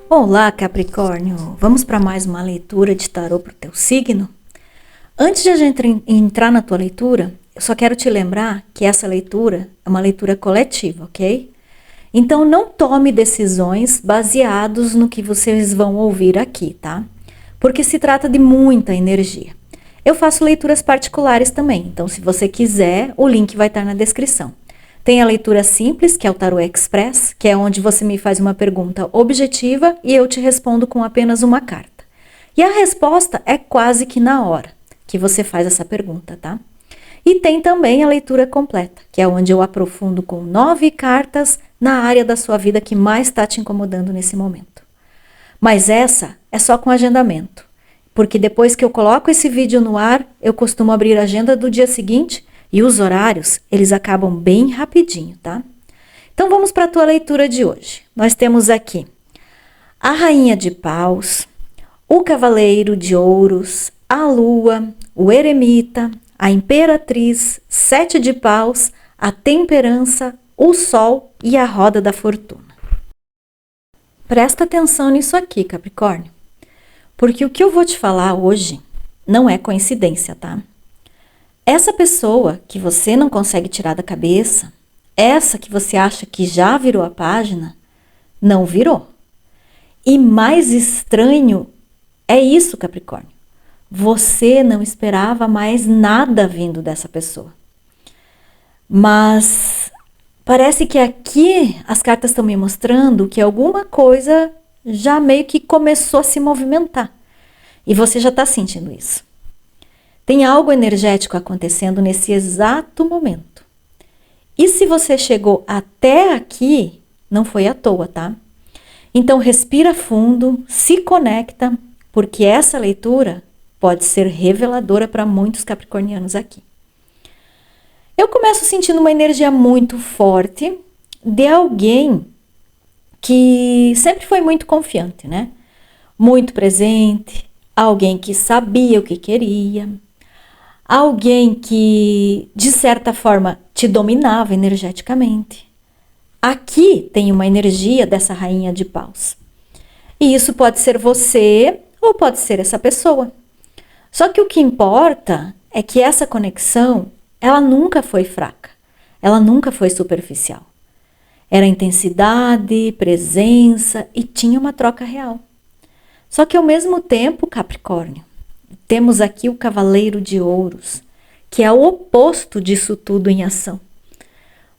Olá, Capricórnio! Vamos para mais uma leitura de tarô para o teu signo? Antes de a gente entrar na tua leitura, eu só quero te lembrar que essa leitura é uma leitura coletiva, ok? Então não tome decisões baseados no que vocês vão ouvir aqui, tá? Porque se trata de muita energia. Eu faço leituras particulares também, então se você quiser, o link vai estar na descrição. Tem a leitura simples, que é o Tarô Express, que é onde você me faz uma pergunta objetiva e eu te respondo com apenas uma carta. E a resposta é quase que na hora que você faz essa pergunta, tá? E tem também a leitura completa, que é onde eu aprofundo com 9 cartas na área da sua vida que mais está te incomodando nesse momento. Mas essa é só com agendamento, porque depois que eu coloco esse vídeo no ar, eu costumo abrir a agenda do dia seguinte e os horários, eles acabam bem rapidinho, tá? Então vamos para a tua leitura de hoje. Nós temos aqui a Rainha de Paus, o Cavaleiro de Ouros, a Lua, o Eremita, a Imperatriz, 7 de Paus, a Temperança, o Sol e a Roda da Fortuna. Presta atenção nisso aqui, Capricórnio, porque o que eu vou te falar hoje não é coincidência, tá? Essa pessoa que você não consegue tirar da cabeça, essa que você acha que já virou a página, não virou. E mais estranho é isso, Capricórnio. Você não esperava mais nada vindo dessa pessoa. Mas parece que aqui as cartas estão me mostrando que alguma coisa já meio que começou a se movimentar. E você já está sentindo isso. Tem algo energético acontecendo nesse exato momento. E se você chegou até aqui, não foi à toa, tá? Então respira fundo, se conecta, porque essa leitura pode ser reveladora para muitos capricornianos aqui. Eu começo sentindo uma energia muito forte de alguém que sempre foi muito confiante, né? Muito presente, alguém que sabia o que queria. Alguém que, de certa forma, te dominava energeticamente. Aqui tem uma energia dessa Rainha de Paus. E isso pode ser você ou pode ser essa pessoa. Só que o que importa é que essa conexão, ela nunca foi fraca. Ela nunca foi superficial. Era intensidade, presença e tinha uma troca real. Só que ao mesmo tempo, Capricórnio, temos aqui o Cavaleiro de Ouros, que é o oposto disso tudo em ação.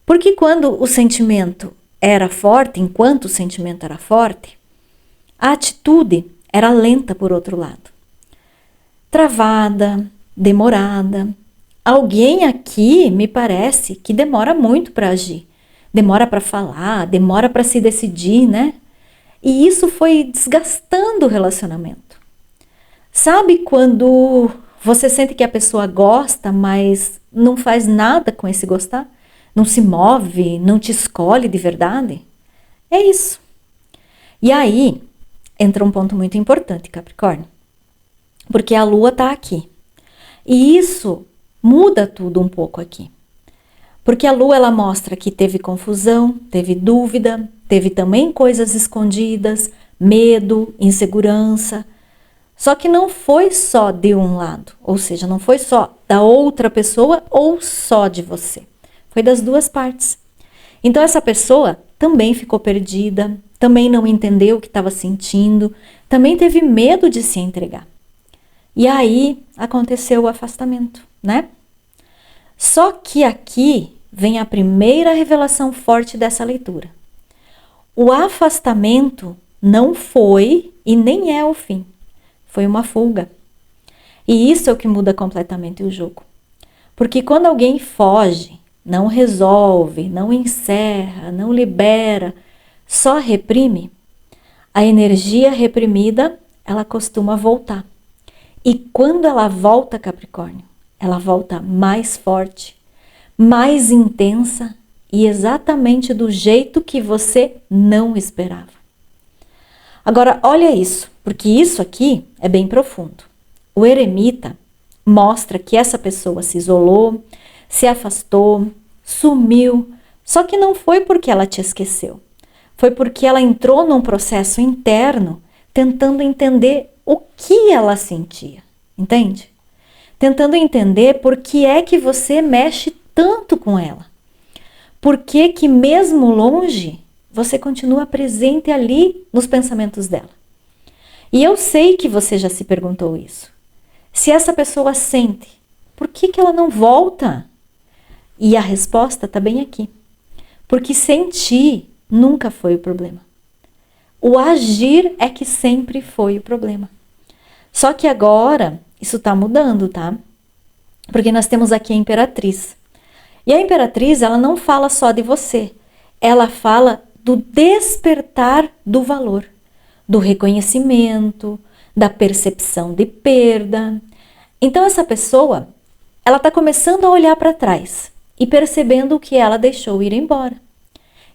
Porque quando o sentimento era forte, enquanto o sentimento era forte, a atitude era lenta por outro lado. Travada, demorada. Alguém aqui me parece que demora muito para agir. Demora para falar, demora para se decidir, né? E isso foi desgastando o relacionamento. Sabe quando você sente que a pessoa gosta, mas não faz nada com esse gostar? Não se move, não te escolhe de verdade? É isso. E aí, entra um ponto muito importante, Capricórnio. Porque a Lua está aqui. E isso muda tudo um pouco aqui. Porque a Lua, ela mostra que teve confusão, teve dúvida, teve também coisas escondidas, medo, insegurança. Só que não foi só de um lado, ou seja, não foi só da outra pessoa ou só de você. Foi das duas partes. Então essa pessoa também ficou perdida, também não entendeu o que estava sentindo, também teve medo de se entregar. E aí aconteceu o afastamento, né? Só que aqui vem a primeira revelação forte dessa leitura. O afastamento não foi e nem é o fim. Foi uma fuga. E isso é o que muda completamente o jogo. Porque quando alguém foge, não resolve, não encerra, não libera, só reprime, a energia reprimida, ela costuma voltar. E quando ela volta, Capricórnio, ela volta mais forte, mais intensa e exatamente do jeito que você não esperava. Agora, olha isso, porque isso aqui é bem profundo. O Eremita mostra que essa pessoa se isolou, se afastou, sumiu, só que não foi porque ela te esqueceu. foi porque ela entrou num processo interno tentando entender o que ela sentia, entende? Tentando entender por que é que você mexe tanto com ela. Por que que mesmo longe, você continua presente ali nos pensamentos dela. E eu sei que você já se perguntou isso. Se essa pessoa sente, por que que ela não volta? E a resposta está bem aqui. Porque sentir nunca foi o problema. O agir é que sempre foi o problema. Só que agora, isso está mudando, tá? Porque nós temos aqui a Imperatriz. E a Imperatriz, ela não fala só de você. Ela fala do despertar do valor, do reconhecimento, da percepção de perda. Então essa pessoa, ela está começando a olhar para trás e percebendo o que ela deixou ir embora.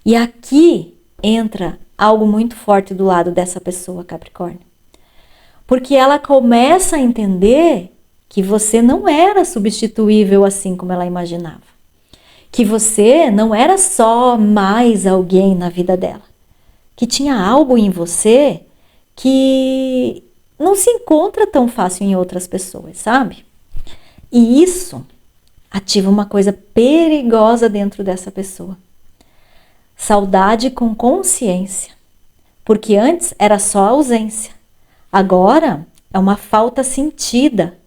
E aqui entra algo muito forte do lado dessa pessoa, Capricórnio. Porque ela começa a entender que você não era substituível assim como ela imaginava. Que você não era só mais alguém na vida dela. Que tinha algo em você que não se encontra tão fácil em outras pessoas, sabe? E isso ativa uma coisa perigosa dentro dessa pessoa. Saudade com consciência. Porque antes era só ausência. Agora é uma falta sentida.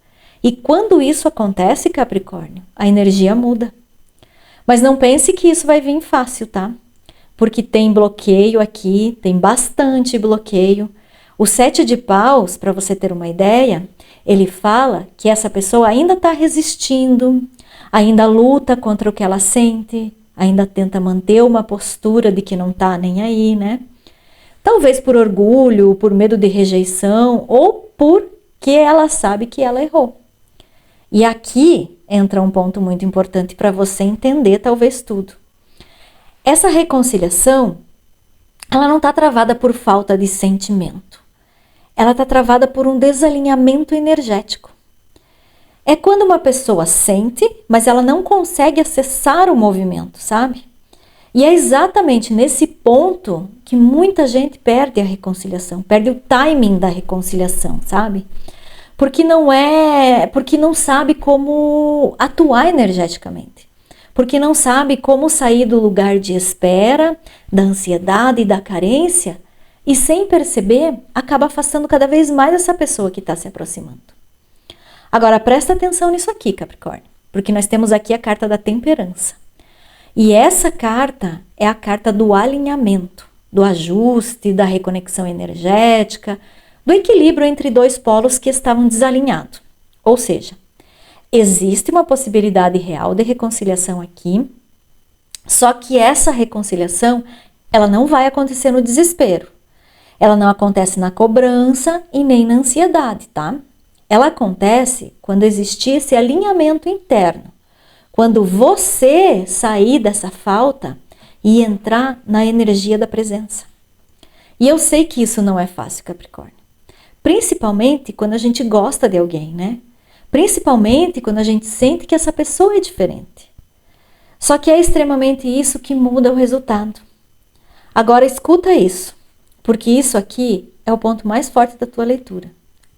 E quando isso acontece, Capricórnio, a energia muda. Mas não pense que isso vai vir fácil, tá? Porque tem bloqueio aqui, tem bastante bloqueio. O 7 de paus, para você ter uma ideia, ele fala que essa pessoa ainda está resistindo, ainda luta contra o que ela sente, ainda tenta manter uma postura de que não tá nem aí, né? Talvez por orgulho, por medo de rejeição ou porque ela sabe que ela errou. E aqui entra um ponto muito importante para você entender talvez tudo. Essa reconciliação, ela não está travada por falta de sentimento. Ela está travada por um desalinhamento energético. É quando uma pessoa sente, mas ela não consegue acessar o movimento, sabe? E é exatamente nesse ponto que muita gente perde a reconciliação, perde o timing da reconciliação, sabe? Porque não sabe como atuar energeticamente. Porque não sabe como sair do lugar de espera, da ansiedade e da carência e sem perceber acaba afastando cada vez mais essa pessoa que está se aproximando. Agora presta atenção nisso aqui, Capricórnio, porque nós temos aqui a carta da temperança. E essa carta é a carta do alinhamento, do ajuste, da reconexão energética, do equilíbrio entre dois polos que estavam desalinhados. Ou seja, existe uma possibilidade real de reconciliação aqui, só que essa reconciliação, ela não vai acontecer no desespero. Ela não acontece na cobrança e nem na ansiedade, tá? Ela acontece quando existir esse alinhamento interno. Quando você sair dessa falta e entrar na energia da presença. E eu sei que isso não é fácil, Capricórnio. Principalmente quando a gente gosta de alguém, né? Principalmente quando a gente sente que essa pessoa é diferente. Só que é extremamente isso que muda o resultado. Agora escuta isso, porque isso aqui é o ponto mais forte da tua leitura.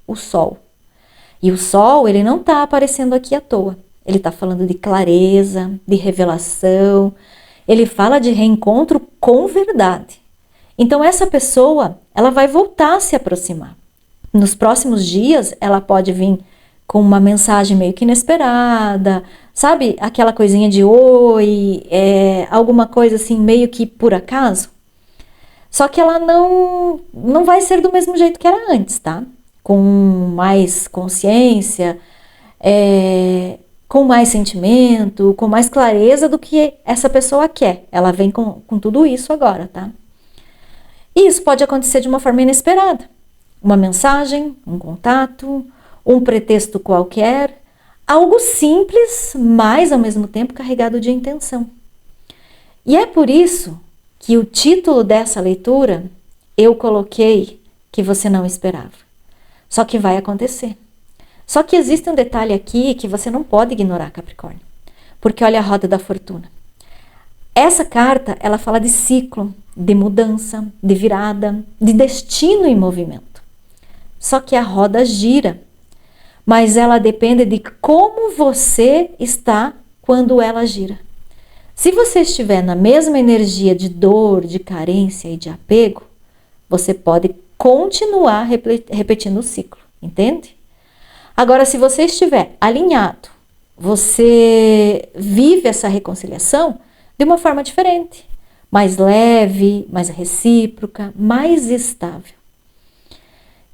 O Sol. E o Sol, ele não está aparecendo aqui à toa. Ele está falando de clareza, de revelação. Ele fala de reencontro com verdade. Então essa pessoa, ela vai voltar a se aproximar. Nos próximos dias, ela pode vir com uma mensagem meio que inesperada, sabe? Aquela coisinha de oi, alguma coisa assim meio que por acaso. Só que ela não vai ser do mesmo jeito que era antes, tá? Com mais consciência, com mais sentimento, com mais clareza do que essa pessoa quer. Ela vem com tudo isso agora, tá? E isso pode acontecer de uma forma inesperada. Uma mensagem, um contato, um pretexto qualquer, algo simples, mas ao mesmo tempo carregado de intenção. E é por isso que o título dessa leitura eu coloquei que você não esperava. Só que vai acontecer. Só que existe um detalhe aqui que você não pode ignorar, Capricórnio. Porque olha a roda da fortuna. Essa carta, ela fala de ciclo, de mudança, de virada, de destino em movimento. Só que a roda gira, mas ela depende de como você está quando ela gira. Se você estiver na mesma energia de dor, de carência e de apego, você pode continuar repetindo o ciclo, entende? Agora, se você estiver alinhado, você vive essa reconciliação de uma forma diferente, mais leve, mais recíproca, mais estável.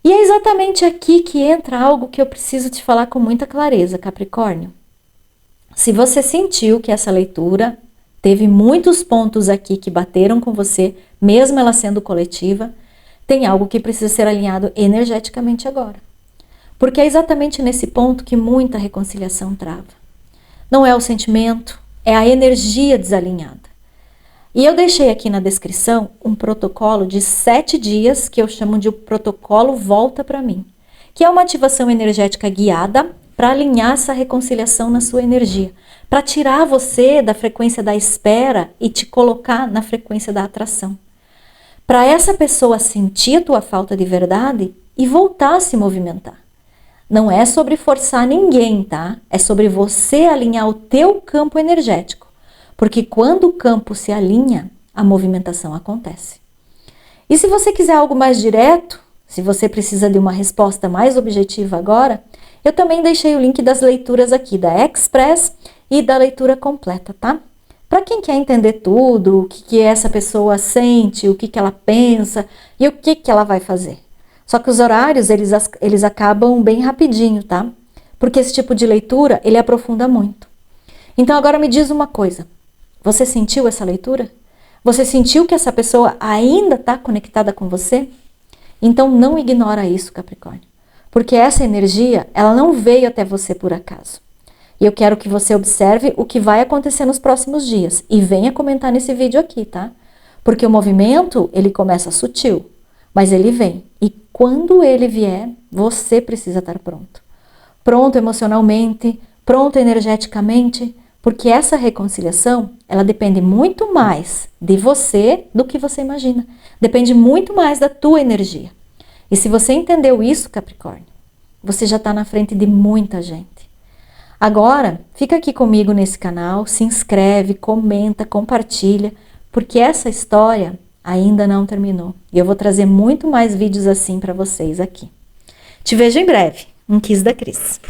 E é exatamente aqui que entra algo que eu preciso te falar com muita clareza, Capricórnio. Se você sentiu que essa leitura teve muitos pontos aqui que bateram com você, mesmo ela sendo coletiva, tem algo que precisa ser alinhado energeticamente agora. Porque é exatamente nesse ponto que muita reconciliação trava. Não é o sentimento, é a energia desalinhada. E eu deixei aqui na descrição um protocolo de 7 dias que eu chamo de o protocolo Volta para Mim, que é uma ativação energética guiada para alinhar essa reconciliação na sua energia, para tirar você da frequência da espera e te colocar na frequência da atração. Para essa pessoa sentir a tua falta de verdade e voltar a se movimentar. Não é sobre forçar ninguém, tá? É sobre você alinhar o teu campo energético. Porque quando o campo se alinha, a movimentação acontece. E se você quiser algo mais direto, se você precisa de uma resposta mais objetiva agora, eu também deixei o link das leituras aqui, da Express e da leitura completa, tá? Para quem quer entender tudo, o que essa pessoa sente, o que ela pensa e o que ela vai fazer. Só que os horários, eles acabam bem rapidinho, tá? Porque esse tipo de leitura, ele aprofunda muito. Então agora me diz uma coisa. Você sentiu essa leitura? Você sentiu que essa pessoa ainda está conectada com você? Então não ignora isso, Capricórnio. Porque essa energia, ela não veio até você por acaso. E eu quero que você observe o que vai acontecer nos próximos dias. E venha comentar nesse vídeo aqui, tá? Porque o movimento, ele começa sutil, mas ele vem. E quando ele vier, você precisa estar pronto. Pronto emocionalmente, pronto energeticamente, porque essa reconciliação, ela depende muito mais de você do que você imagina. Depende muito mais da tua energia. E se você entendeu isso, Capricórnio, você já está na frente de muita gente. Agora, fica aqui comigo nesse canal, se inscreve, comenta, compartilha, porque essa história ainda não terminou. E eu vou trazer muito mais vídeos assim para vocês aqui. Te vejo em breve. Um Kiss da Cris.